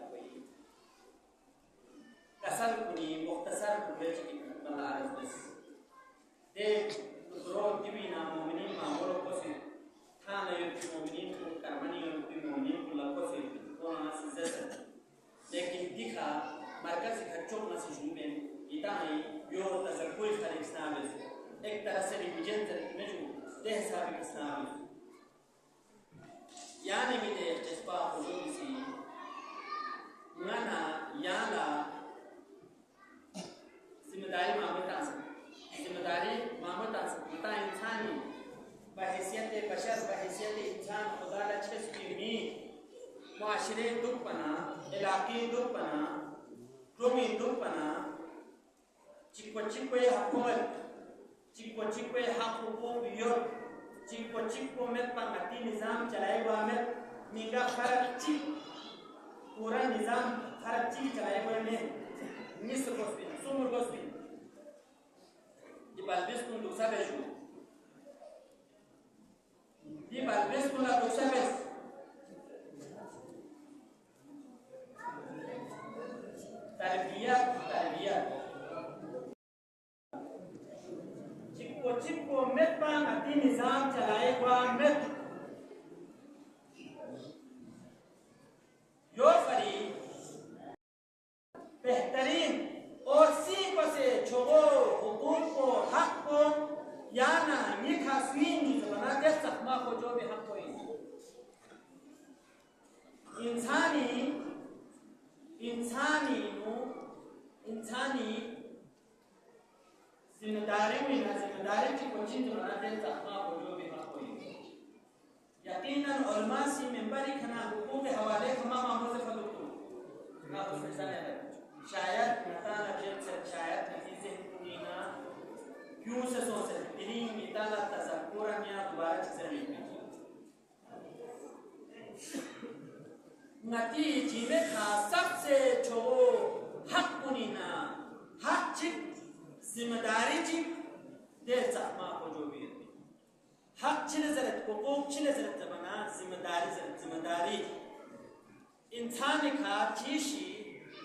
कोई कसर कुनी मुख्तसर कुले चिकिन बला बस दे दूसरों दिवीना मोमिनीन मामूल को से थाने युक्त मोमिनीन को कर्मनी युक्त मोमिनीन को लको से दोनों सिजर लेकिन दिखा मरकज़ खच्चों में से शुरू में इतानी यो तज़क्कुर खरीद स्नाबिस एक तरह से रिविजन तरीके में जो देह साबिक स्नाबिस यानी मिले जस्पा हुजूर सी नाना याला जिम्मेदारी मामूल तांस मता इंसानी बहैसियत बशर बहैसियत इंसान खुदा लच्छस की मीत मुआशरे दुपना इलाकी दुपना क्रोमी दुपना चिको हकोल चिको हकों बियो चिको में पंगती निज़ाम चलाए हुआ में मिंगा फरक चिक पूरा निज़ाम फरक चिक चलाए हुए में मिस्र गोस्पिन सुमर गोस्पिन di balbis kun duk sabe ju di balbis kun la duk sabe tarbiyat चिको met pa ngati nizam chalaye kwa met yo fari बेहतरीन और सीख से छोगो हुकूक को हक को याना ये खासवीन बना दे सकमा को जो भी हक कोई इंसानी जिम्मेदारी में ना जिम्मेदारी की कोशिश बना दे सकमा को जो भी हक कोई यकीनन उलमा सी मेंबरी खना हुकूक के हवाले खमा मामूल से फलुतु ना तो मिसाल है शायद नताना जब से शायद नतीजे कुनीना क्यों से सोचे इन्हीं मिताला तज़क्कुर निया दोबारा चीज़ें लिखने नतीजे में खास सबसे छोड़ो हक कुनीना हक चिक जिम्मेदारी चिक दे सकमा को जो भी है हक चिले ज़रूरत कोक चिले ज़रूरत बना जिम्मेदारी इंसान का चीज़ी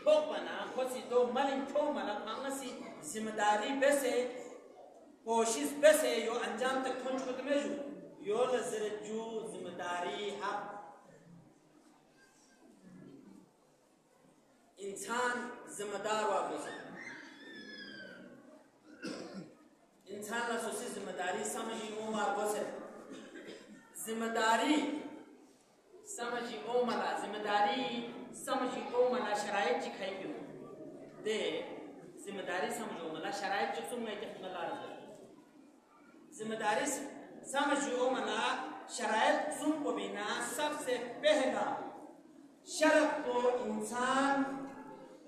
बना कोसी दो मलिन क्यों मना कांगसी जिम्मेदारी बेसे कोशिश बेसे यो अंजाम तक पहुंच को तुम्हें जो यो लज़र जो जिम्मेदारी हक इंसान जिम्मेदार वापस इंसान ला सोची जिम्मेदारी समझी उमर बसे जिम्मेदारी समझी उमर जिम्मेदारी समझी को मना शरायत जी खाई क्यों दे जिम्मेदारी समझो मना शरायत जो तुम नहीं देखने लगा जिम्मेदारी समझो मना शरायत तुम को बिना सबसे पहला शर्त को इंसान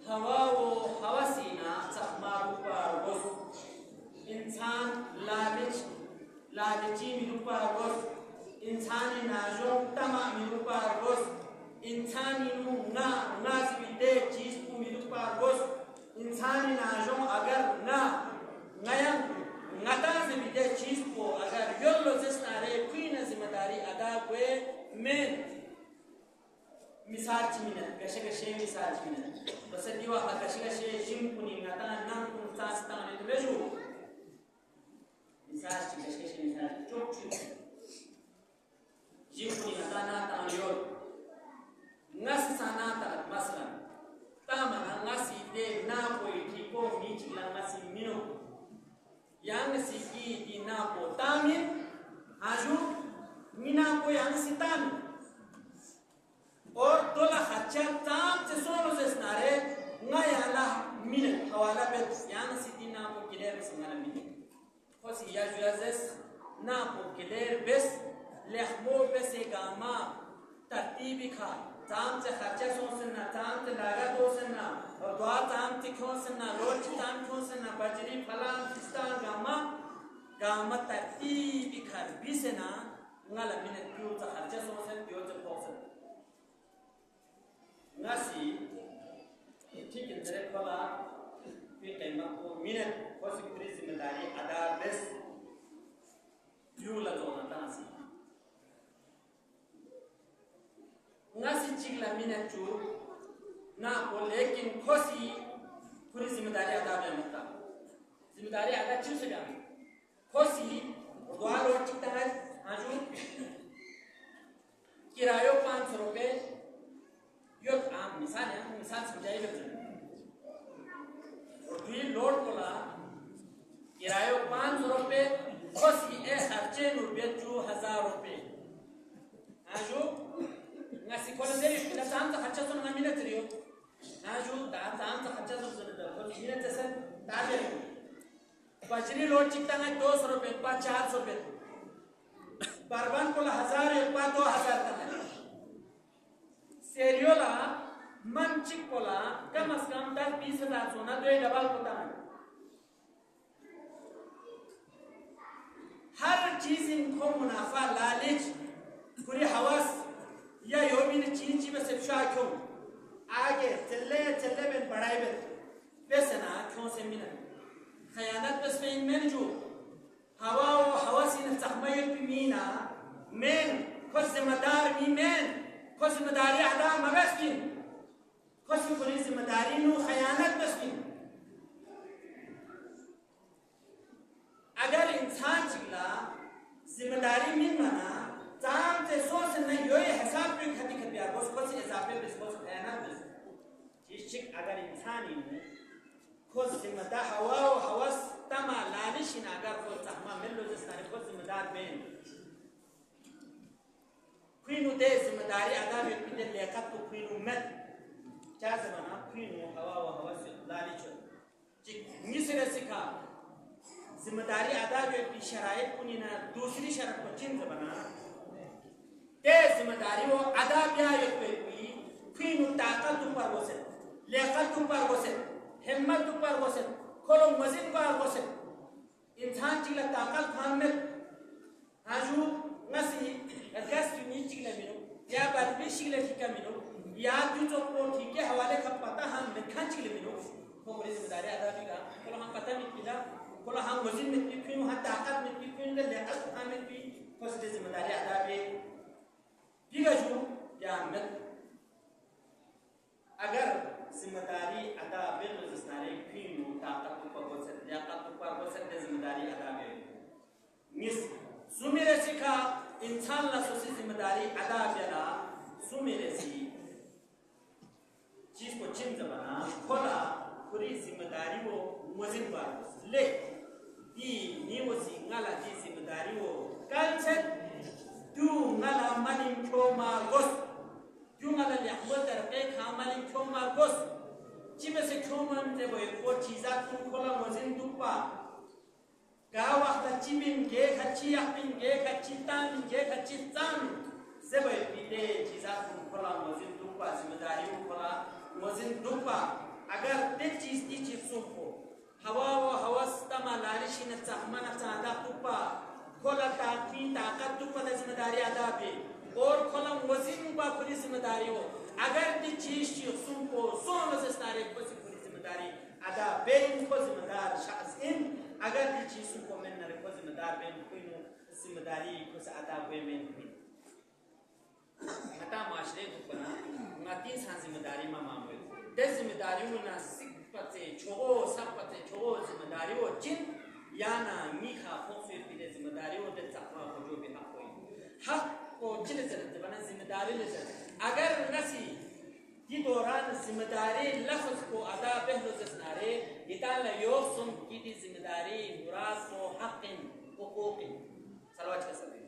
हवा वो हवसीना चखमारू पर वस इंसान लालची मिलू पर वस इंसानी नाजों तमा मिलू पर वस इंसानी ना नाज़िबिते चीज़ को मिलू पर वस इंसानी नाजों अगर ना नया नाज़िबिते चीज़ को अगर योलो जिसनारे कोई न जिम्मेदारी अदा हुए में मिसाल चीना कशे मिसाल चीना बस दिवा कशे जिम कुनी नाता नाम कुन सास्ता ने तो बेजू मिसाल कशे मिसाल चोक जिम कुनी नाता नाता यो ngas sana ta maslan tama ngasi de na poi ti ko mi chila ngasi mino yang si ki di na po tamin aju mina ko yang si tam और दोला खच्चा ताम से सोलो से स्नारे ngayala mina hawala bet yang si di na po kiler singala mini kosi ya juazes na po kiler bes lehmo bes gama tartibi kha ताम से खर्चा सोचना ताम से लागत सोचना और दुआ ताम से क्यों सुनना रोज ताम क्यों सुनना बजरी फलां किस्तान गामा तरतीब कर बिसना ngala मिने क्यों तो खर्चा सोचना क्यों तो पोषण ngasi ठीक है तेरे फला फिर टाइम को मिने कोई पूरी जिम्मेदारी अदा बस क्यों लगोना तासी ngasi chigla mina chu ना को लेकिन खोसी पूरी जिम्मेदारी अदा भी मत जिम्मेदारी अदा क्यों से जाए खोसी द्वार और चिकता है आजू किरायो 500 रुपए यो आम मिसाल है मिसाल समझाई बच्चे और भी लोड कोला किरायो 500 रुपए खोसी ए खर्चे रुपए 2000 रुपए आजू ngasih kolam dari kita tahan tak kerja tu ngambil minat teriyo, aju tahan tak kerja tu sudah kalau minat tersen tahan je. Bajri load cipta ngai 200 rupiah, 400 rupiah. Barban kola 1000 rupiah, 2000 tahan. Seriola mancik kola kam as kam 10-20,000 सोना दो double होता है. हर चीज इनको मुनाफा लालच पूरी हवस या योमी ने चीन में से शाह क्यों आगे चले चले में बढ़ाई में वैसे ना क्यों से मिला खयानत बस में इनमें जो हवा वो हवा सी न तहमयल भी मीना में खुद जिम्मेदार भी में खुद जिम्मेदारी अदा मगस्किन खुद पूरी जिम्मेदारी नो खयानत बस में अगर इंसान चिल्ला जिम्मेदारी में मना ताम ते सोच नहीं योय हिसाब पे खती खती आ बस बस हिसाब पे बस है ना चीज चिक अगर इंसानी में खुद जिम्मेदार हवा और हवस तमा लालिश इन अगर खुद तहमा मिलो जिसने खुद जिम्मेदार बेन क्वीनु दे जिम्मेदारी अदा भी पिटे लेकर तो क्वीनु मत क्या ज़माना क्वीनु हवा और हवस लालिश चिक मिसरे सिखा जिम्मेदारी अदा भी पी शरायत पुनी ना दूसरी शर्त को चिंता बना ते जिम्मेदारी वो अदा बिया एक पे फिर ताकत ऊपर वसे लेखत ऊपर वसे हिम्मत ऊपर वसे खोलो मजीद पर वसे इंसान चिल्ला ताकत खान में आजू नसी अगस्त की चिल्ला मिलो या बात भी चिल्ला ठीक मिलो या जो को ठीक है हवाले का पता हम लिखा चिल्ला मिलो वो बड़ी जिम्मेदारी अदा भी का खोलो हम पता नहीं किला खोलो हम मजीद में फिर हम ताकत में फिर लेखत खान में भी फर्स्ट जिम्मेदारी अदा भी दिगाजू या मत अगर जिम्मेदारी अदा बिल जिसनारे फिर ताकत ऊपर बसे या ताकत ऊपर बसे जिम्मेदारी अदा बे मिस सुमेरे सिखा इंसान ला सोची जिम्मेदारी अदा बेला सुमेरे सी चीज को चिंता बना खोला पूरी जिम्मेदारी वो मजिद बार ले दी नीवसी ngala दी जिम्मेदारी वो कल से तू ngala maling koma gos तू ngala लिखबो तरके खा maling koma gos चिबे से koma ते बोय को चीजा तू खोला मजिन दुपा गा वक्त चिबिन के खची यपिन के खची तान के खची तान से बोय पीते चीजा तू खोला मजिन दुपा जिम्मेदारी खोला मजिन दुपा अगर ते चीज सुको हवा व हवस तमा लालिशी न चाहमना चाहदा दुपा खोला ताकि ताकत तो पता जिम्मेदारी अदा पे और खोला वजीन बा पूरी जिम्मेदारी हो अगर दी चीज सुनको सोन से सारे पूरी जिम्मेदारी अदा पे इनको जिम्मेदार शख्स इन अगर दी चीज सुनको में न को जिम्मेदार पे कोई नो जिम्मेदारी को से अदा पे में मता माशरे को बना माती सा जिम्मेदारी मा मामले दे जिम्मेदारी हो ना सिपते छोगो सबते छोगो जिम्मेदारी हो जिन याना मीखा खोफे पीले जिम्मेदारी हो दे तकवा को जो भी हक को चिले चलते बना जिम्मेदारी ले चलते अगर नसी की दौरान जिम्मेदारी लफ्ज को अदा पहले से सुनारे इताल योग सुन की दी जिम्मेदारी मुराद को हक़िन हुकूक़िन सलवात का सभी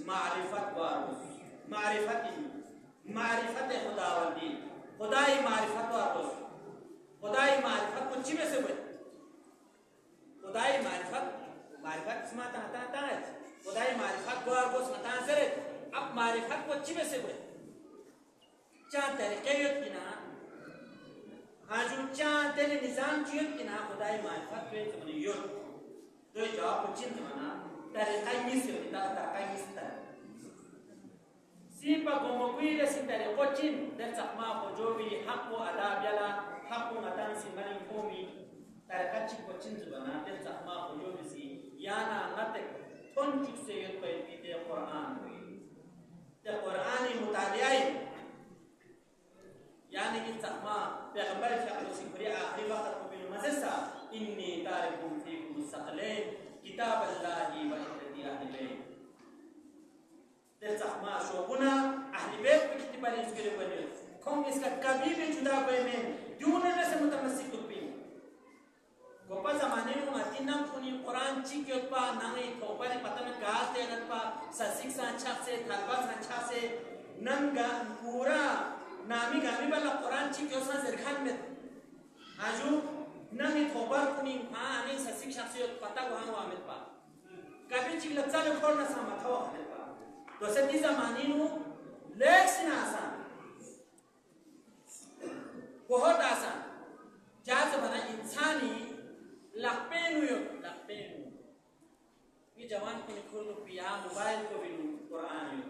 मारिफत वारोस मारिफत खुदावंदी खुदाई मारिफत वारोस खुदाई मारिफत को चिबे से बे खुदाई मारिफत इसमा ता है खुदाई मारिफत वारोस मता से अब मारिफत को चिबे से बे चार तरीके योजना हाजू चार तेरे निजाम चियत किना खुदाई मारिफत पे तो यो तो जवाब को चिंत मना तारे आई मिस यो ता आई मिस ता सिपा गोमोकुइले सितारे Cochin dan sakma ko jobi hakko adab yala hakko ngatan si mari komi taре kachi kochin zubana dan sakma ko jobi si yana ngate ton chuk se yot pe de Quran de Qurani mutaliai yani ki sakma पैगंबर शक्ल से पूरे आखिरी वक्त को बिन मज़सा इन्नी तारिकुम फीकुम सक़लैन किताब अल्लाह व इत्तबी अहले बैत तेज़मा शोबुना अहले बैत की किताब इसके लिए बने कौन इसका कभी भी जुदा कोई में यूने से मुतमस्सिक तुपी गोपा ज़माने में मतीना पुनी कुरान चिक योत्पा नांगे थोपरे पता में गाते नत्पा ससिक सांचा से थलबा सांचा से नंगा पूरा नामी गामी वाला कुरान चिक योसा ज़रखान में आजू नमी थोपर पुनी हाँ अनेक ससिक शख्सियत पता वहाँ वहाँ में पा कभी चिक लज्जा में खोलना सामता हुआ है पा तो सदी ज़मानी नु लेक्सिन आसान बहुत आसान जात बना इंसानी लक्पेनु ये जवान को निकोल को पिया मोबाइल को भी कुरान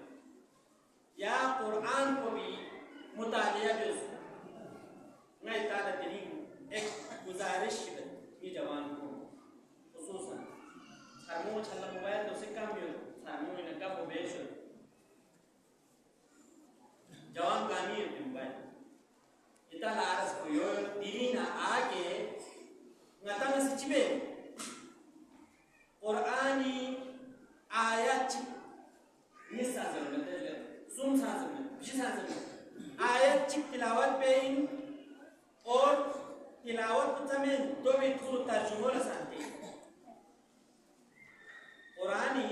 या कुरान को भी मुतालिया जो मैं ताला तेरी एक गुजारिश ये जवान को खुसूसन सामू चला मोबाइल तो से काम यो सामू इन का मोबाइल जवान गानी है मोबाइल इतना लारस को यो दीना आगे ngata masichibe Qur'ani ayat ni sazam sum sazam bishi sazam ayat chik tilawat pein और tilawat tamamen तो भी थोड़ा तर्जुमा लसाते Qur'ani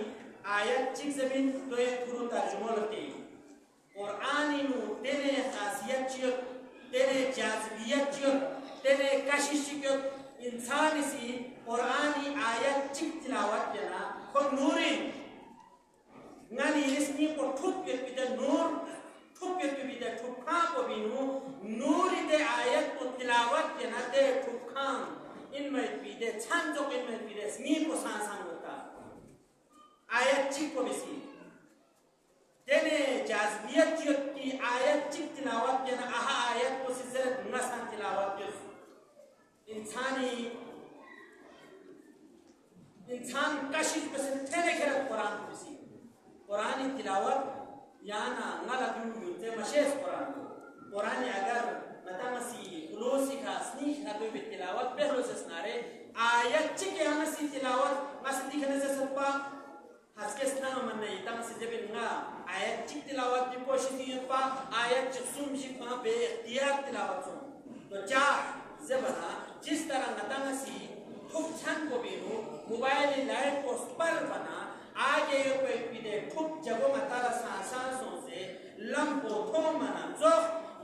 ayat chik जमीन तो ये थोड़ा तर्जुमा लते Qur'ani नु तेरे खासियत चियो तेरे जाज़बियत चियो तेरे कशिश चियो इंसान इसी कुरानी आयत चिक तिलावत जना को नूरी ngani इसनी को ठुक के बिदे नूर ठुक के बिदे ठुका को बिनु नूरी दे आयत को तिलावत जना दे ठुका इनमें बिदे छांजो के इनमें बिदे स्नी को सांसान होता आयत चिक को बिसी देने जाज़बियत की आयत चिक तिलावत जना आहा आयत को सिजरत नसान तिलावत के इंसान कशिश पे से तेरे के कुरान को सी कुरानी तिलावत याना ngala du te mashes Quran अगर नतमसी उलोसी का स्नी का कोई तिलावत पहले से सुनारे आयत के हमसी तिलावत मस दिखने से सबका हसके स्ना मन नहीं तमसी जब ना आयत तिलावत की कोशिश पा आयत सुन जी पा बे इख्तियार तिलावत सुन तो जा से बना जिस तरह नतमसी ठुक छन को भी हो मोबाइल लाइट को स्पर बना आगे ये कोई पीड़े ठुक जगो मतारा सांसों से लंबो थो मना जो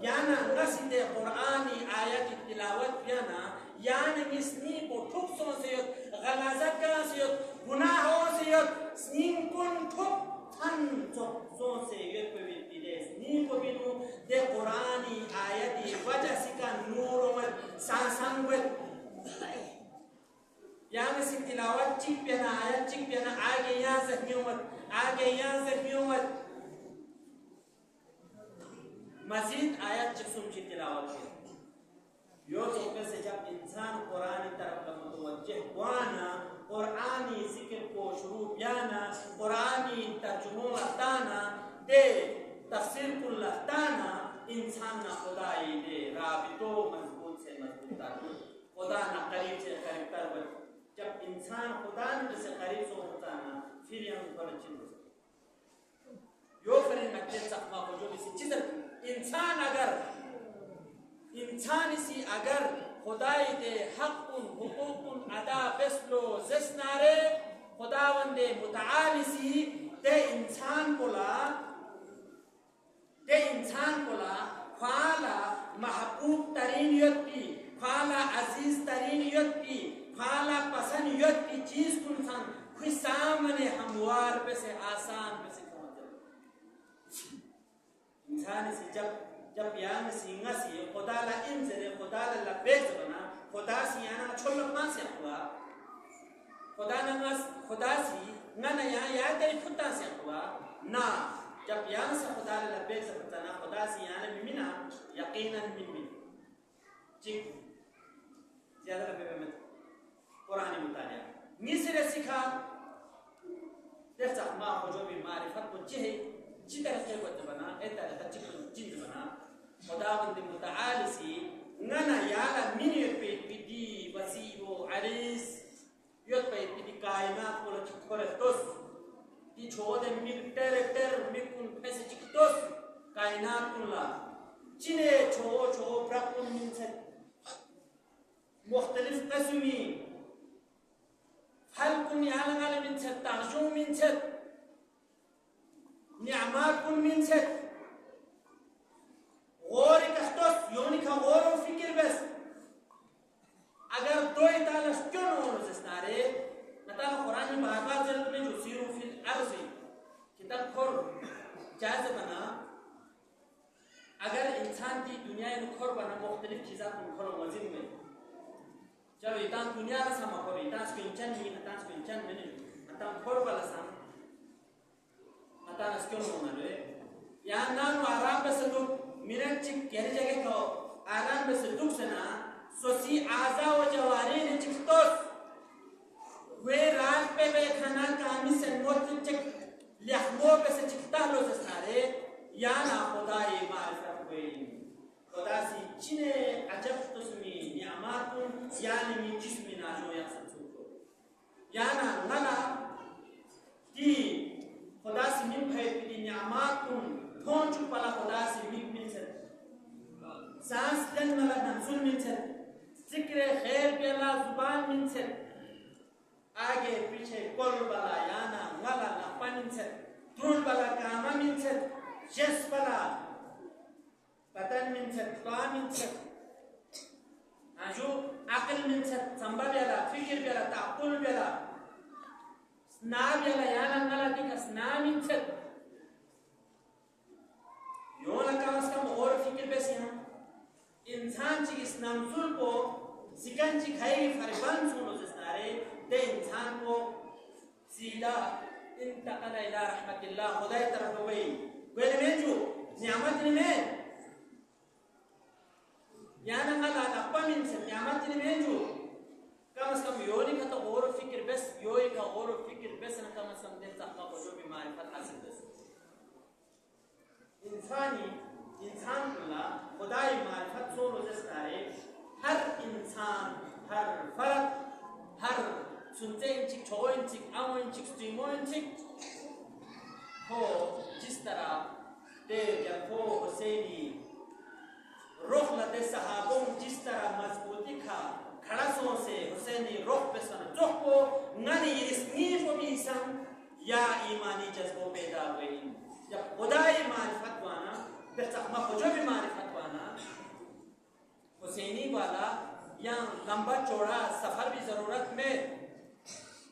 याना नसीदे कुरानी आयत तिलावत याना यानी मिस्नी को ठुक सों से गलाज़त का से गुनाहों से स्नीम कुन ठुक छन सों से ये कोई पीड़े स्नीम को भी नो दे कुरानी आयत वजह सिका नूर मत सांसंग यहाँ से तिलावत चिक पे ना आयत चिक पे ना आगे यहाँ से न्यूमत मज़ीद आयत चिक सुन ची तिलावत है यो चौके से जब इंसान कुरानी तरफ का मुतवज्जिह हुआना कुरानी ज़िक्र को शुरू कियाना कुरानी तर्जुमा लताना दे तफसीर कुल लताना इंसान ना खुदाई दे राबितो मजबूत से मजबूत तारुफ खुदा ना करीब से करीब तरबत जब इंसान खुदा से करीब से होता है ना फिर हम पर चिन्ह यो फिर नक्शे सफ़ा को जो इसी चीज़ इंसान इसी अगर खुदाई दे हक़ुन हुकूकुन अदा बेस्लो ज़िस्नारे खुदावंदे मुतालिसी दे इंसान इंसान कोला ख्वाला महबूब तरीन युक्ति ख्वाला अजीज तरीन युक्ति ख्वाला पसंद युक्ति चीज कुन सन खुद सामने हमवार पे से आसान पे से इंसान से जब यान सिंगा से खुदा ला इंजरे खुदा ला बेज बना खुदा से याना छोड़ मा से हुआ खुदा से ना या तेरी खुदा से हुआ ना जब यहाँ से खुदा ला बेज बताना खुदा से याना मिमिना यकीनन मिमिन ठीक ज़्यादा लंबे में कुरानी मुतालिया निसरे सिखा जैसा माँ को जो भी मारिफत को चिहे जिधर से वो बना इधर तक जिंद बना खुदा बंदे मुताआली सी नना याला मिनी पे पिदी वसीबो अरीस योत पे पिदी कायनात को लचकोरे तोस ती छोड़े मिल टर मिकुन पैसे चिकतोस कायनात कुला चिने छो प्रकुन मिंचे मुख्तलिफ कस्मी हल कुन याला मिंचे ताजो मिंचे नियामत कुन मिंचे गौर इकस्टोस योनि का गौर फिक्र बस अगर दो इतालस क्यों न जिसनारे नता कुरान में बार जल्द में जो सीरू फिल अर्ज़ किताब खोर जायज़ बना अगर इंसान की दुनिया में खोर बना मुख्तलिफ चीज़ां को खोर मज़ीद में चलो इतान दुनिया का समा खोर इतान स्किंचन में नहीं इतान खोर वाला सम इतान स्क्यों न होना रे यहाँ ना आराम बस तो मिरन चिक कहने जगह को आराम बस दुख से ना सोची आज़ा व जवारी ने चिक्तोस वे रात पे वे खाना कामी से मोट चिक लिखमो पे से चिक्ता लो से सारे या ना खुदा ये मारिफत हुए खुदा सी चिने अजब तो सुनी नियामतुन यानी मी जिस्मी ना जो या संसूखो या ना नला ती खुदा सी निम है पी नियामतुन थोन चुपला खुदा सी मिल से सांस लेने वाला नंसुल मिल से जिक्र खैर बेला जुबान मिल से आगे पीछे कोल बला याना ngala na paninset trul bala kama minset jes bala badan minset qa minset aju aql minset samba bela fikir bela taqul bela sna bela yana ngala tika sna minset yona kamas kam aur fikir bes yahan insan chi is namsul ko sikan chi khai farban suno jisnare दे इंसान को सीधा इंतकाल इला रहमतिल्लाह खुदा तरफ गई कोई में जो नियामत में याना ngala apa min se niyamat में जो कम से कम योनी का तो और फिक्र बस योई का और फिक्र बस ना कम से कम दे सकता को जो भी मारिफत हासिल बस इंसान कुल्ला खुदाई मारिफत सोनो जस्तारे हर इंसान हर फर्द हर सुनते इंचिक छो इंचिक आमो इंचिक स्ट्रीमो इंचिक हो जिस तरह दे जब हो हुसैनी रुख लते सहाबों जिस तरह मजबूती का खड़ा सो से हुसैनी रुख पे सन जो को ननी इसनी को भी सम या ईमानी जज्बों पैदा हुए जब खुदाई मारिफत वाना फिर तकमा को जो भी मारिफत वाना हुसैनी वाला या लंबा चौड़ा सफर भी जरूरत में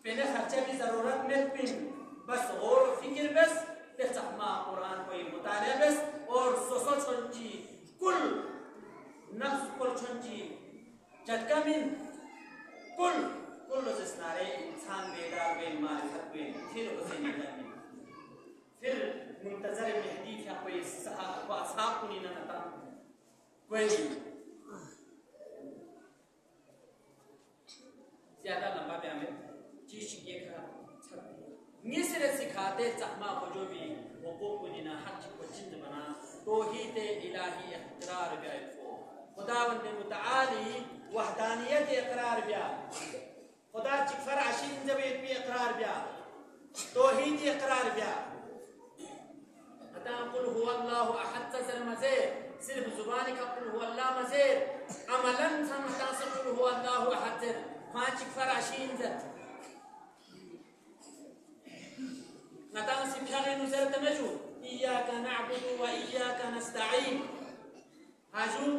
पहले खर्चे भी जरूरत में पिन बस गौर फिक्र बस तस्मा कुरान कोई मुताले बस और सोसो चंची कुल नफ्स कुल चंची जटका मिन कुल जिसनारे इंसान बेदार बेन मारिफत बेन फिर उसे नहीं फिर मुंतजर मेहदी का कोई साहब को नहीं नता कोई ज़्यादा लंबा बयान में चीज़ ये खा निसरे सिखाते चकमा को जो भी हुकूक को निना हक को जिंद बना तौहीद इलाही इक़रार बिया खुदावंद मुतआली वहदानियत इक़रार बिया खुदा चिकफर आशिक जबीत भी इक़रार बिया तौहीद इक़रार बिया अता कुल हुवल्लाहु अहद तज़र मज़ीर सिर्फ जुबान का कुल हुवल्लाह मज़ीर अमलन समता से कुल हुवल्लाहु अहद पांच फराशीन نتان سبحانه نسرت مشو إياك نعبد وإياك نستعين هاجو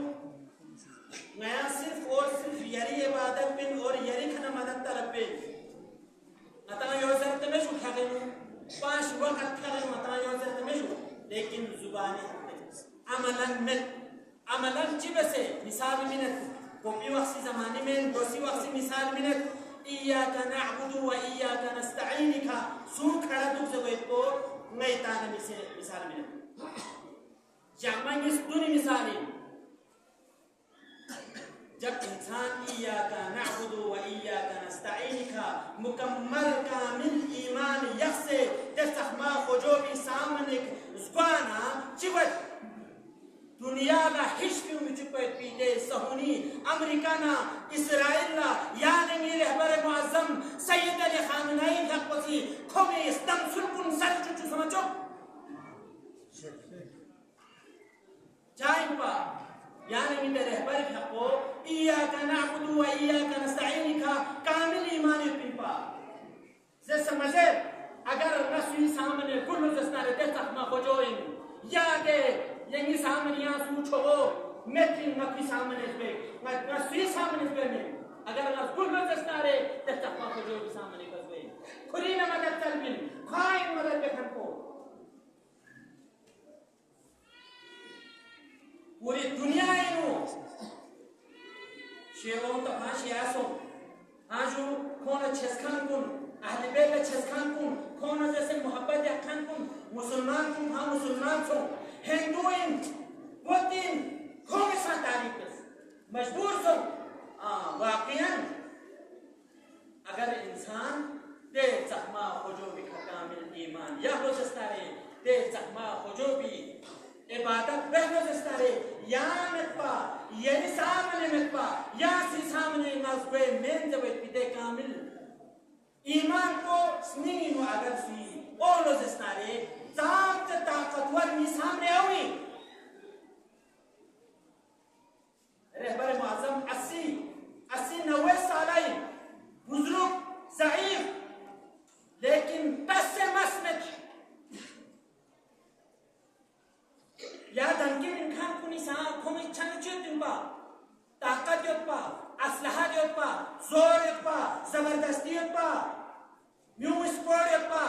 نیا صرف اور صرف یری عبادت بن اور یری کھنا مدد طلب بن نتان یوزرت مشو کھگنو 5 وقت کھگنو نتان یوزرت مشو لیکن زبانی عملا چی بسے مثال منت کوپی وقتی زمانی میں دوسری وقتی مثال منت إياك نعبد وإياك نستعين کا سو کھڑا دو زویت کو نیتان مثال منت جامع اس دونی مثالی جب انسان إياك نعبد وإياك نستعين کا مکمل کامل ایمان یکسے دستخما خجوبی سامنک زبانا چیوت دنیا لا هیچ کیومی چپایت پیده سهونی امریکانا اسرائیل لا یعنی رهبر معظم سید علی خامنه‌ای حقوقی کومی استم سلکون سرچو چو سمجھو جائیں پا یعنی میرے رهبر حقو إياك نعبد وإياك نستعين کا کامل ایمانی پیپا سے سمجھے اگر نسوی سامنے کل دستار دستخما خجوین یا کہ yengi samani ya su chogo metin ngaki samani sbe na sui samani sbe me agar nas gullo dastare tafqa ko jo samani ka sbe khurina madad talbin khain madad be khan ko puri dunia inu shehon ta hashi aso haju kona cheskan kun ahli bayt cheskan kun kona jaise mohabbat ya khan kun musulman kun ha musulman so हिंदुइन वतीन कौन सा तारीख मजबूर सो वाकईन अगर इंसान दे जख्मा खुजोबी कामिल ईमान या हो सस्तारे दे जख्मा खुजोबी इबादत बहनो सस्तारे या मतपा यानी सामने मतपा या सी सामने नस्बे मेन जब पिते कामिल ईमान को स्निंगी नो अगर सी ओलो सस्तारे ज़ात ताकतवर मी सामने आवी रहबर मुअज़्ज़म 80-90 सालाई बुजुर्ग ज़ईफ लेकिन बस मसमत या दंके इनखान कुनी सा कोमी छन चेतिंपा ताकत योत्पा असलहा योत्पा जोर योत्पा जबरदस्ती योत्पा म्यू स्पोर्ट योत्पा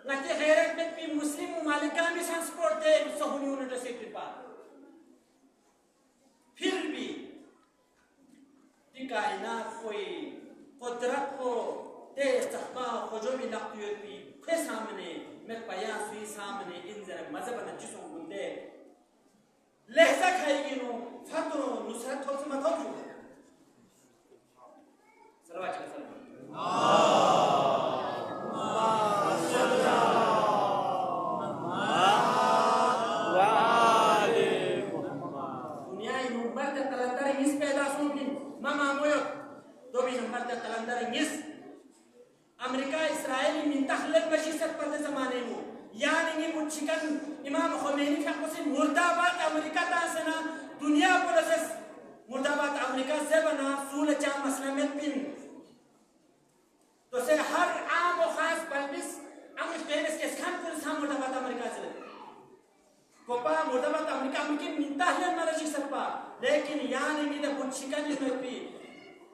Nanti khairat met pi muslim malikan भी transport है सहूनी उन्हें से कृपा फिर भी कायनात कोई कुदरत को दे सखमा खुजो भी लगती है भी के सामने मैं पया सुई सामने इन जरा मज़हब न जिसों गुंडे लहजा खाएगी नो फतो नुसरत हो से मत हो जो सरवाच का अमेरिका इस्राएल में तखलक बशीसत पर ज़माने में यानी ये मुच्छिकन इमाम ख़ुमैनी का कुछ मुर्दाबाद अमेरिका तासना दुनिया पर से मुर्दाबाद अमेरिका से बना सूल चाम मसला में पिन तो से हर आम और ख़ास पल्बिस अमेरिका पेरिस के स्खान पर साम मुर्दाबाद अमेरिका से कोपा मुर्दाबाद अमेरिका में कि तखलक बशीसत पर लेकिन यानी ये मुच्छिकन इसमें भी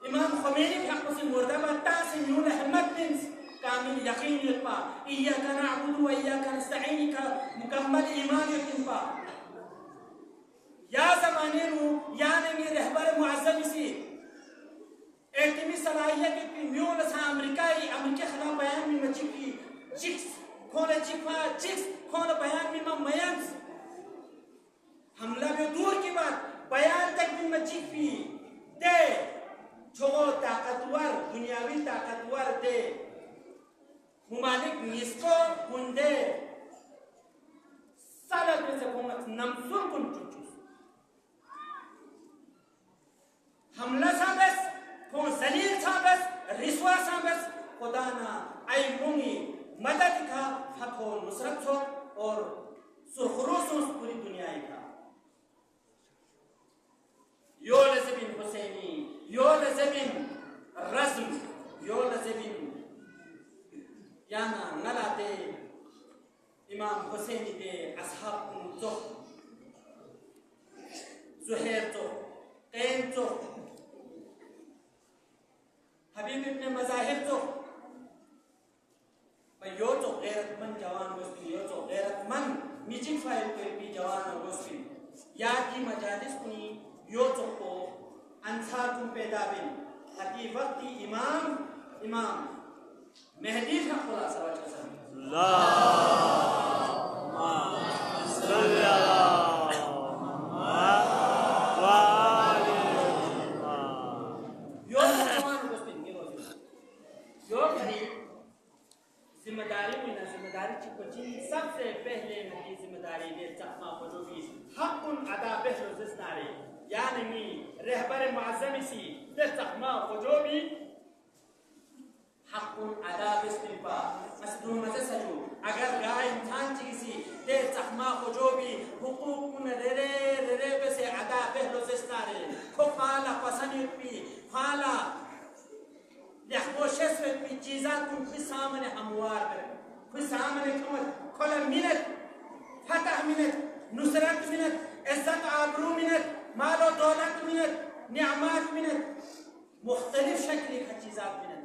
इमाम ख़ुमैनी का कुछ मुर्दाबाद तासे यूं रहमत बिन कामिल यकीन यत्पा इय्याका नअबुदु व इय्याका नस्तईन का मुकम्मल ईमान यत्पा या ज़माने नु यानी रहबर मुअज़्ज़म सी एटमी सलाहियत की म्यून सा अमेरिका खिलाफ बयान में मचिकी चिक्स खोले चिकवा चिक्स खोले बयान में मयंस हमला में दूर की बात बयान तक में मचिकी दे छोगो ताकतवर दुनियावी ताकतवर दे मुमालिक निस्को कुंदे साला से कोमत नमसुर कुन चुचुस हमला साबस को जलील साबस रिस्वा साबस खुदाना आई मुंगी मदद का फतो नुसरत हो और सुरखरोस पूरी दुनिया का यो लज़बिन हुसैनी यो लज़बिन रज़म यो लज़बिन याना नला इमाम हुसैन दे असहाब तो ज़ुहैर तो क़ैम तो हबीब इब्न मज़ाहिर तो यो तो गैरतमंद जवान गोस्पिन यो तो गैरतमंद निजी फाइल पे भी जवान गोस्पिन या की मजालिस कुनी यो तो को अंसार तुम पैदा बिन हती वक्ती इमाम मेहदी का खुलासा वजह जिम्मेदारी में ना जिम्मेदारी चिपची सबसे पहले नदी जिम्मेदारी दे चकमा फजोबी हक़ुन अदा बहरो जिस्तारे यानी मी रहबर मुअज़्ज़म सी दे चकमा फजोबी हक़ुन अदा बिस्तिपा मसदूम मज़े सजू अगर गाय इंसान चीज़ी दे चकमा फजोबी हुकूकुन रे बसे अदा बहरो जिस्तारे को फाला पसंद पी फाला यह भी चीज़ा तुम खुद सामने हमवार कर खुद सामने खोला मिनट फतह मिनट नुसरत मिनट इज्जत आबरू मिनट मालो दौलत मिनट नियामत मिनट मुख्तलिफ शक्ल का चीज़ात मिनट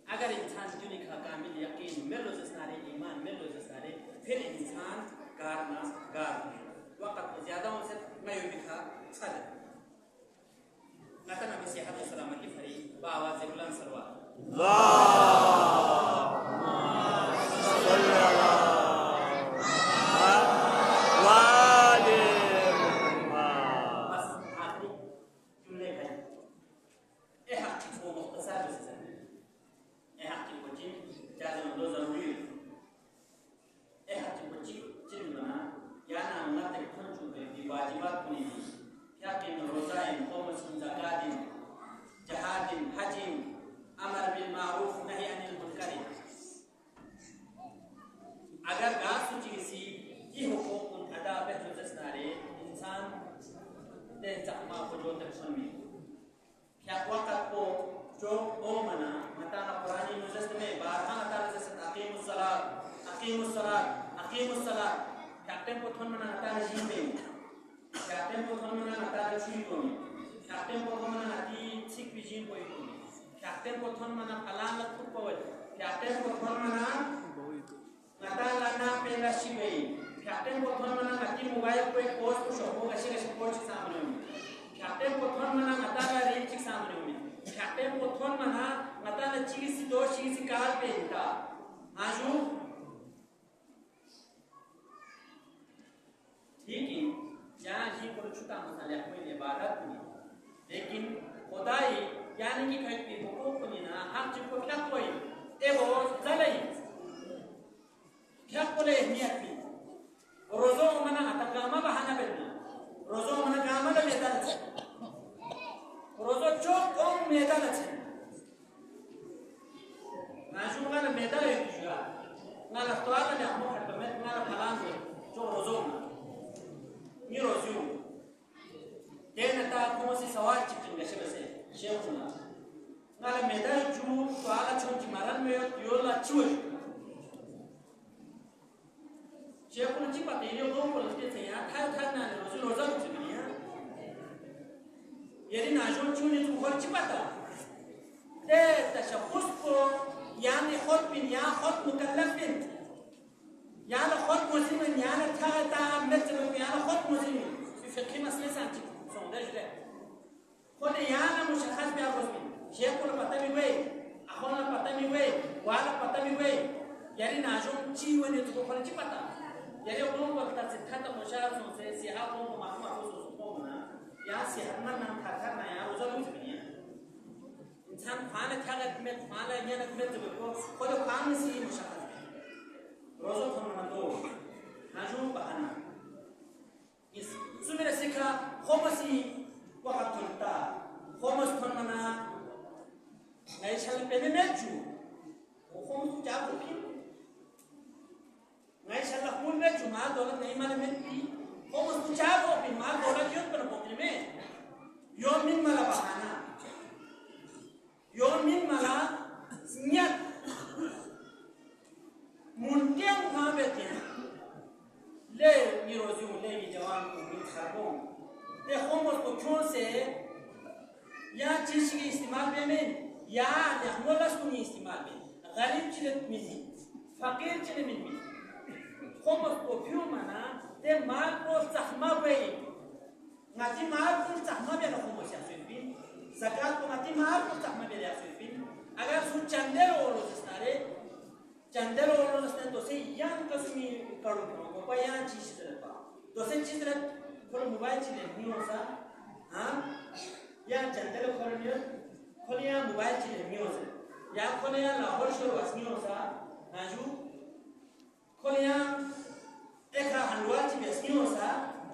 अगर इंसान जुनी का कामिल यकीन मिल रोज़ सारे ईमान मिल रोज़ सारे फिर इंसान कारना गार वक़्त ज़्यादा उनसे मैं यूँ लिखा साले नतन अभी सेहत और सलामती फरी बावाज़ बुलंद सलवा बस आखिरी जुमले हैं ये हक़ वो मुख्तसर जैसे ये हक़ को चीज़ ज़्यादा दो ज़रूरी ये हक़ को चीज़ बना या ना मत खुद चुके भी वाजिबात नहीं क्या कि रोज़ाइन क़ौमसिन ज़कातिन जहादिन हजिन अमर बिल मारूफ नही अनिल मुनकर अगर गास सूची ये हुकूक अदा बहरो जस्तारे इंसान दे चकमा को जो तक में क्या वक़्त को जो ओ मना मता कुरानी मुजस्स में बारहा अता जैसे अकीमुस सलात कैप्टन को थोन मना अता नजीम में कैप्टन को थोन मना अता रशीद को कैप्टन को थोन मना अती सिख विजिन को कैप्टन को थोन मना फलान लखुट पवल कैप्टन को थोन मना नता लाना पे रशी गई कैप्टन को थोन मना अती मोबाइल को एक पोस्ट को शोको गशी पोस्ट सामने में कैप्टन को थोन मना नता ला रील चिक सामने में कैप्टन को थोन मना नता ला चीज़ दो चीज़ कार पे इनका आजू ठीक है यहाँ जी को छुटा मसाले कोई इबादत नहीं लेकिन खुदाई यानी कि कहती हुकूक नहीं ना हक जिनको क्या कोई ए वो जलाई क्या कोले अहमियत भी रोज़ो मना अतकामा बहाना बेना रोज़ो मना कामा ले मैदान है रोज़ो चौक कौन मैदान है नाशुम का मैदान है किया ना लफ्तवा का जामो हट में ना फलान है जो रोज़ो ये रोज़ो देनता कौन सी सवाल चिकन कैसे बसे शेख ना ना मैदान जो तो आला छोटी मारन में योला चुल शेख ने चिपा तेरे दो को लगते थे यार था ना रोज़ो कुछ नहीं है ये दिन आजू चुने तो खोल चिपा था ते तशख़ुस को यानी खुद बिन या खुद मुकल्लफ बिन यानी खुद मुस्लिम यानी था मतलब यानी खुद मुस्लिम फिक्री मसले सांची सोंदे जुले खुद यानी मुशख़्ख़स भी आप उसमें शेख को पता भी हुए अख़ों ने पता भी हुए वाला पता भी हुए यानी नाजूम चीज़ ने तो खोल चिपा था यानी उन लोगों का सिद्धांत मुशार सोंसे सिहा को मालूम आपको सोचो ना यहाँ सिहा ना नाम खाता ना यहाँ रोज़ा कुछ नहीं है इंसान खाने थागत में खाना ये ना में जब को खुद काम से मुशार रोज़ा खाना तो नाजूम बहाना इस सुमेर सिखा खोमसी वक़्त चलता खोमस खाना नहीं चल पे में मैचू वो खोमस क्या बोली नहीं चल खून में जुमार दौलत नहीं माने में भी खोमस क्या वो भी मार दौलत क्यों पर बोलने में योमिन माला बहाना योमिन माला नियत कहाँ बैठे हैं ले नीरोज़ी ले की जवान को मिल खाबो ते होमो को क्यों से या चीज़ की इस्तेमाल पे में या लहमोलस को नहीं इस्तेमाल पे गरीब चिले मिली फकीर चिले मिली होमो को क्यों मना ते माल को सहमा पे ngati maal ko tahma be ko mo sia suipin zakat ko ngati maal ko tahma be ya suipin agar su chandel olo stare to se yang kasmi karo ko pa ya chi se pa to se chi se ko mobile chi le ni osa ha ya chandel ko ni ko ya mobile chi le ni osa ya ko ya lahor shuru asni osa naju ko ya ekha halwa chi be asni osa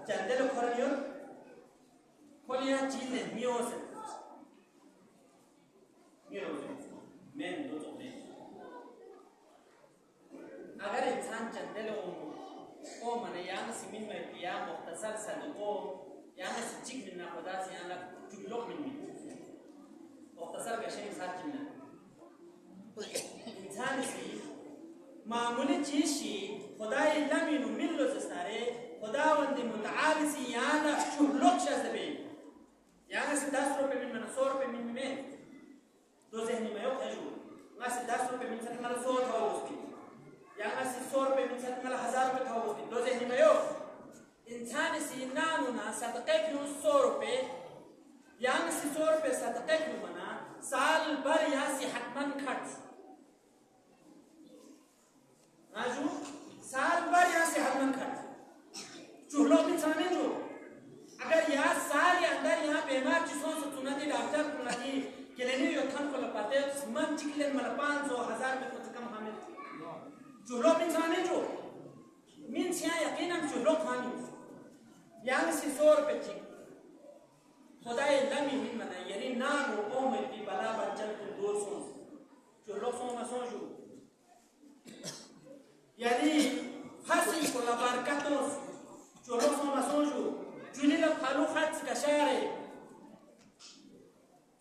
chandel ko ni Koliya चीज़ें muse मैं दो चोले अगर इंसान चंदेलो ओ मने यहाँ semen में पिया मुख्तसर सदको यहाँ से चिक मिलना खुदा से यहाँ लग चुगलोक मिलनी मुख्तसर कैसे इंसान चिन्ना इंसान सी मामूली चीज़ शी खुदा इल्ला मिनु मिल्लो जस्तारे खुदा वंदे मुतालिसी यहाँ लग चुगलोक शज़बे यहाँ से 10 रुपए में 100 रुपए में दो ज़हनी में योक अजूर यहाँ से 10 रुपए में सत्तर 100 था उसकी यहाँ से 100 रुपए में सत्तर 1000 रुपए था उसकी दो ज़हनी में योक इंसान से नानु ना सत्तर क्यों 100 रुपए यहाँ से 100 रुपए सत्तर क्यों मना साल भर यहाँ से हटमन खर्च आजू साल भर यहाँ से हटमन खर्च चूल्हों में सामने जो अगर यहाँ साल के अंदर यहाँ बीमार चीज़ों से चुनाती डॉक्टर चुनाती क्लिनिक योद्धन को लपाते मन चिकले मतलब 500,000 में कुछ कम हमें चूल्हों में सामने जो मीन से यहाँ यकीनन चूल्हों खानी यहाँ से 100 रुपए चिक खुदाई लमी मीन मना यरी ना रोको में भी बला बच्चन को 200 चूल्हों सो मसों जो यरी फांसी को लबारकतों चूल्हों सो मसों जो जुनीला फालू खात का शारे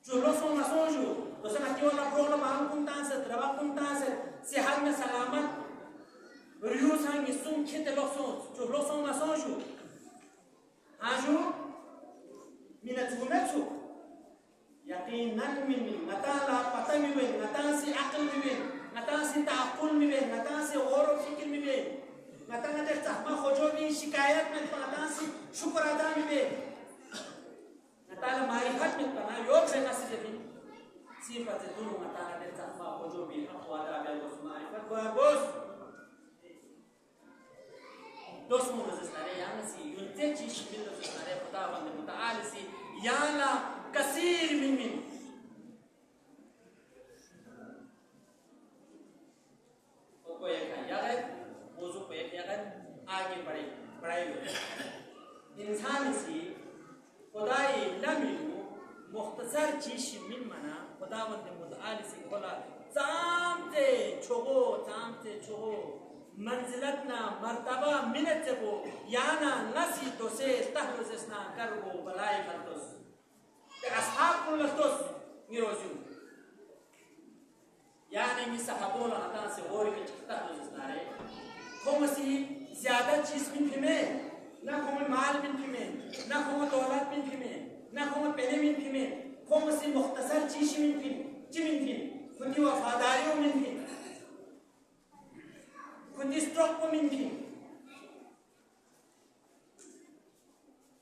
चूल्हों सो मसों जो तो सब अतियों ना प्रोग्राम आम कुंतान से द्रवा कुंतान से सेहत में सलामत रियूज हैं मिसुम खेत लोगों चूल्हों सो मसों जो आजू मिनट गुमेचु यकीन नक मिन नताला पता मिवे नतां से अकल मिवे नतां से ताकुल मिवे नतां से और फिक्र मिवे नतां ने तहमा खोजो भी शिकायत में नतां से शुक्र अदा मिवे नतां मारिफत में पना योग से नसी जबी सिफत दुनु नतां ने तहमा खोजो भी अक़वादा बे उस मारिफत को बोस दोस्त मुझे यहाँ से युद्ध चीज़ मिल रही है खुदा बंदे मुताल से यहाँ कसीर मिन को एक यार मौजू को एक यार आगे बढ़ाई इंसान से खुदाई लम्बी मुख्तसर चीज़ मिल मना खुदा बंदे मुताल से खोला तामते छोगो मंजिलतना मर्तबा मिनट से वो याना नसी तो से तहरुज़ना कर वो बलाए करतोस ते असहाब को लस्तोस निरोज़ू याने मिसहाबों ना आता से और के तहरुज़ना रे कोमसी ज़्यादा चीज़ मिन फिमे ना कोम माल मिन फिमे ना कोम दौलत मिन फिमे ना कोम पैसे मिन फिमे कोमसी मुख्तसर चीज़ मिन फिम खुदी वफ़ादारियों मिन फिम खुदी स्ट्रोक को मिन फिम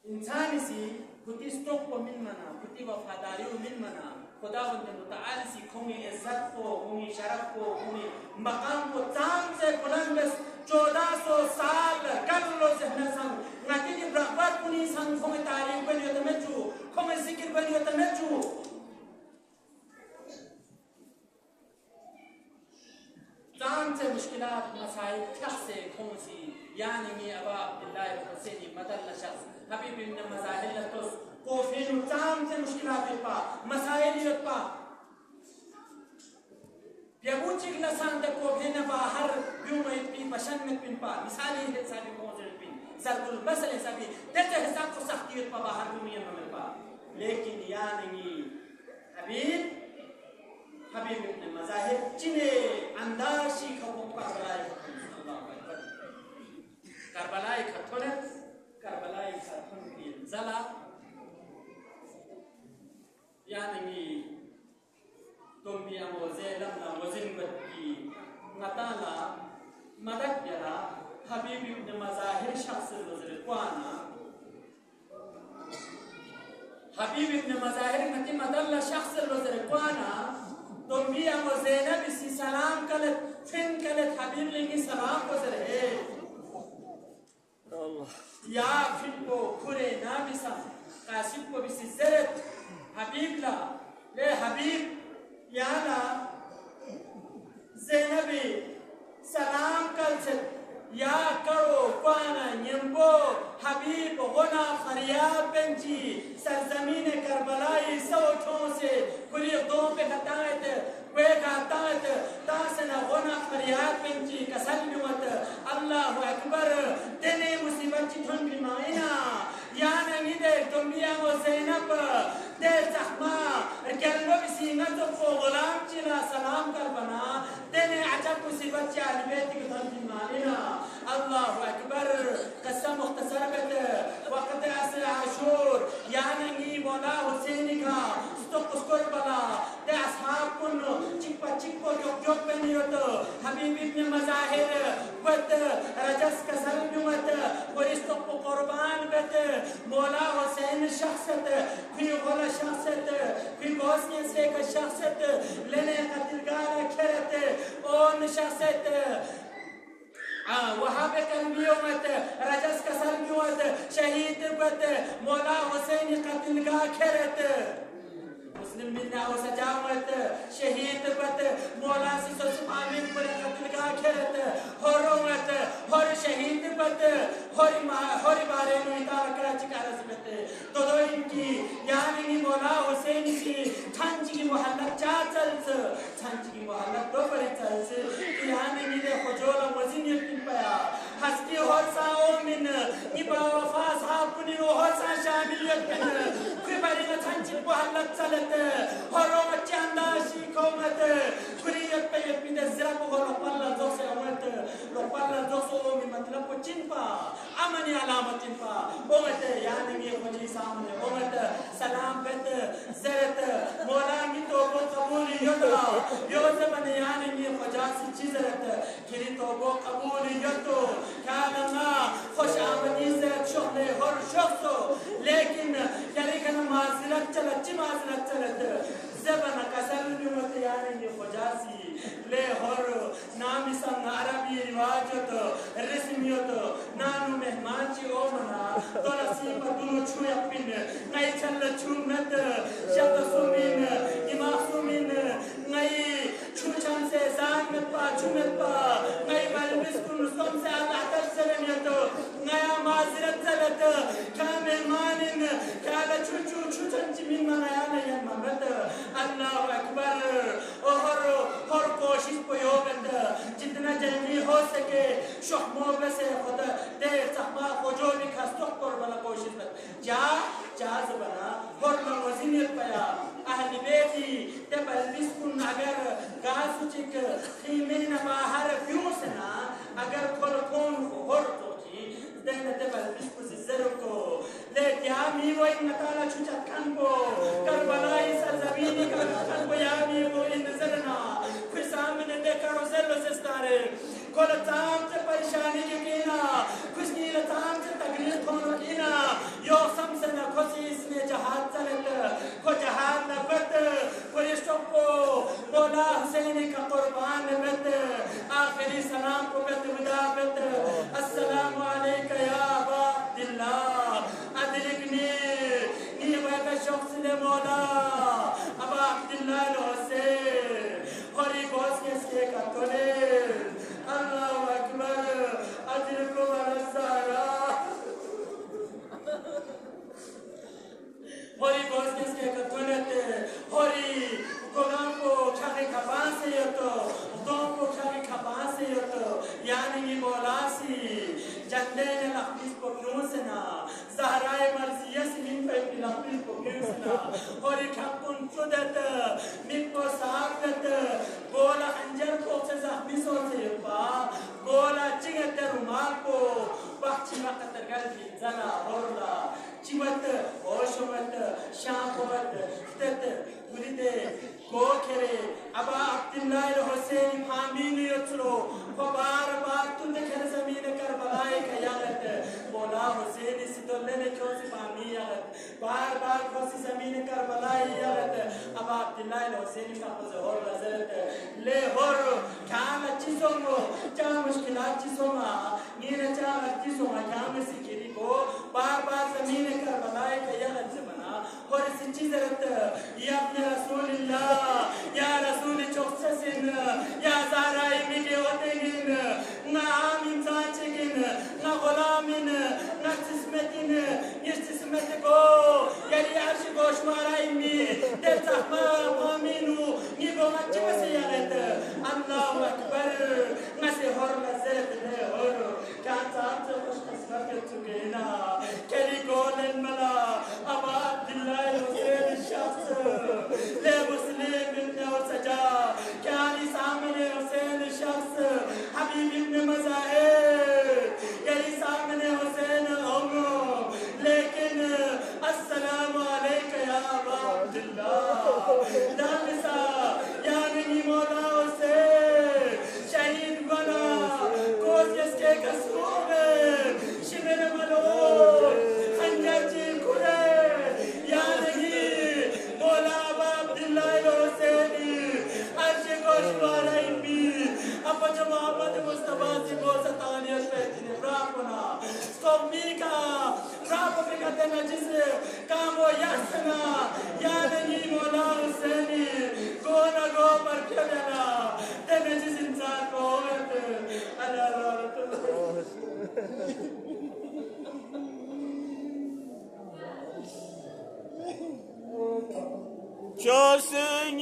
इंसान सी खुदी स्ट्रोक को मिन मना खुदी वफ़ादारियों मिन मना खुदा बंदे मुताल सी खुमी इज़्ज़त को खुमी शरफ को खुमी मकाम को चांद से बुलंद 1400 साल कर लो ज़हन संग नाती की बराबर कुनी संग खुमी तारीख बनी होता मैं चू खुमी ज़िक्र बनी होता मैं चू चांद से मुश्किलात मसाइल ठग से खुमसी यानी ये अबा अब्दुल्लाह हुसैनी मदल शख्स हबीब इब्न मज़ाहिल तोस कोफिन चांद से मुश्किलात पा मसाइल पा प्याबुचिक लसान तक कोफिन बाहर यूं में पी पशन में पिन पा मिसाली है सारी मौजूद पिन सरकुल मसले सभी तेरे हिसाब को सख्ती पा बाहर दुनिया में पा लेकिन यानी हबीब इब्न मज़ाहिब चिने अंदाज़ी खबरों का बलाय ibn Mazahir şahsı vazir kuana Habib ibn Mazahir mati madalla şahsı vazir kuana Tombiya mo Zainab isi salam kalet fin kalet Habib lengi salam vazir hai Allah ya fin ko kure namisa Qasim ko bisi zeret Habib la le Habib yana Zainabi salam kalset या करो पाना यंबो हबीब होना फरियाद बेंची सरजमीन करबलाई सौठों से कुली दो पे खतायत वे खतायत तासना होना फरियाद बेंची कसल निवत अल्लाहु अकबर तेने मुसीबत चिठन बिमाइना या नहीं दे दुनिया वो ज़ैनब दे ज़ख्मा रकेलो बिसीना तो फ़ोगलाम चिला सलाम कर बना तेने अजब मुसीबत चाल बेटी के धन बिमाइना अल्लाहु अकबर कसम मुख्तसर बत वक़्त असर आशूर या नहीं मौला हुसैन का स्तुक कुर्बला दे असहाब कुन चिप्पो जोक बनी होतो हबीब इब्न मज़ाहिर बत रजस कसल नुमत और स्तुक कुर्बान बत मौला हुसैन शख्सत फिर वाला शख्सत फिर बोस्निया से का शख्सत लेने कतिलगार खरत और शख्सत वहाँ पे कलबियोमत रजस कसल नुमत शहीद बत मौला हुसैन कतिलगार खरत मुस्लिम बिना हो सजावत शहीद बत मौला से सुस्मामिन पर कतिलगार खरत होरोमत होर शहीद बत होरी बारे में इतार कराची का रस्मत तो दो इनकी यानी मौला हुसैन की थांची की मोहल्ला चाचल्स थांची की मोहल्ला दो बड़ी चल्स यानी मिले खुजोला मजीन यकीन पाया हस्की होसा ओमिन इबा वफास हापुनी होसा शामिलियत बिन फिर ना थांची मोहल्ला चलत होरो मचांदा शिकोमत कुरियत पे पिद ज़रब हो लोपल्ला जोसे अमत लोपल्ला जोसो ओमी मतलब को चिंपा अमनी अलामत चिंपा ओमत यानी ये खुजी सामने ओमत सलाम बेत ज़रत मौला की तो वो कबूली योता योता बने यानी ये खुजासी चीज़रत किरी तो वो कबूली योतो कालना खुश आमदी ज़रत शोले हर शख्सो लेकिन यानी कन माज़रत चलत ची माज़रत चलत ज़बना कसल नुमत यानी ये खुजासी ले हर नामी संग अरबी रिवाजत रस्मियत नानु मेहमान ची ओमना तोला सीमा दुनु छुया पिन नई चल छुनत शब्द सुमिन इमाम सुमिन नई छुचन से जान में पा छुमत पा नई बलबिस कुन सुम से अल्लाह तस्सरनियत नया माज़रत चलत क्या मेहमानिन क्या छुचु छुचन ची मिन मनाया नहीं ममत अल्लाह अकबर हर कोशिश को योगंद जितना जल्दी हो सके शख्मों में से खुदा दे सहमा खोजो भी खस्तों पर वाला कोशिश मत जा बना हर मवज़िनियत पाया अहली बेटी ते बल्बिस कुन अगर गासुचिक खीमिन बाहर फ्यूसना अगर खोल कौन हर तोची देने ते बल्बिस कुछ ज़रूर को ले यामी वो इन नताला छुचा कंबो करबलाई सरज़मीनी का कंबो यामी वो इन ज़रना फिर सामने देखा रोज़ेलो से स्टारे कोल ताम से परेशानी की कीना कुछ नील ताम से तकलीफ होने कीना यो समझ न खुशी इसने जहाज चलत को जहाज न बत पुलिसों को मौला हुसैन का कुर्बान बत आखिरी सलाम को बत विदा बत अस्सलामु अलैका या अबा अब्दुल्लाह अदरिकनी नी वह शख्स ने मौला अबा अब्दुल्लाह हुसैन हरी गोस के का तोले अल्लाहु अकबर अजरको वरसारा हरी गोस के का तोले हरी गोलाम को खाने का बांसे तो दो को खाने का बांसे तो यानी ये मौलासी जंदे ने लफ्ज़ को क्यों से ना ज़हराए मर्ज़िया से मिन पे लफ्ज़ को क्यों से ना और एक हक़ुन चुदत मिन को साफ़त गोला अंजर को से ज़ख्मी सो से पा गोला चिंगत रुमाल को बाकी वक्त तरगल की ज़ना होरला चिमत ओशमत शामत तत बुरीदे को करे अबा अब्दुल्लाह हुसैन फामीन यत्रो बार बार तुझे घर ज़मीन करबलाए हुसैन इस दोले ने क्यों सी पानी यारत बार बार खोसी ज़मीन करबला यारत अब अब्दुल्ला हुसैन का ज़ोर नजरत ले होर क्या चीज़ों को क्या मुश्किलात चीज़ों में नीर क्या चीज़ों में क्या में सिक्किरी को बार बार ज़मीन करबला का यारत से बना और इस चीज़ रत या अपने रसूलुल्लाह या रसूल चौकसिन या ज़ारा इमिटे होते हैं ना आम इंसान चेकिन ना गुलामिन ना जिस्मतिन ये जिस्मत को यारी अर्श गोशमारा इमी तेज़ामा आमीनु ये गोमच्चे में से यारत अल्लाह अकबर ना से हर लज़्ज़त ले हर क्या चाहते हो खुश किस्मत के चुके ना करी गोलन मला अब अब्दुल्ला हुसैन शख्स ले मुस्लिम इब्न और सजा क्या ली सामने हुसैन शख्स हबीब इब्न मज़ाहिर यारी सामने हुसैन उम्र लेकिन अस्सलाम अलैका या अबा अब्दुल्ला दामिसा या नबी मौला हुसैन शहीद बना कोस इसके कसूर शिबिर मलो खंजर जी खुले या नहीं मौला अबा अब्दुल्ला हुसैन अर्श गोशवारा इम्मी अब जो मोहम्मद मुस्तफा से वो सतानियत पे इतने रापना स्कोमिका राप पे कहते हैं जिस काम वो यासना या नहीं मौला हुसैनी को न गो पर क्यों देना तेरे जिस इंसान को Chosen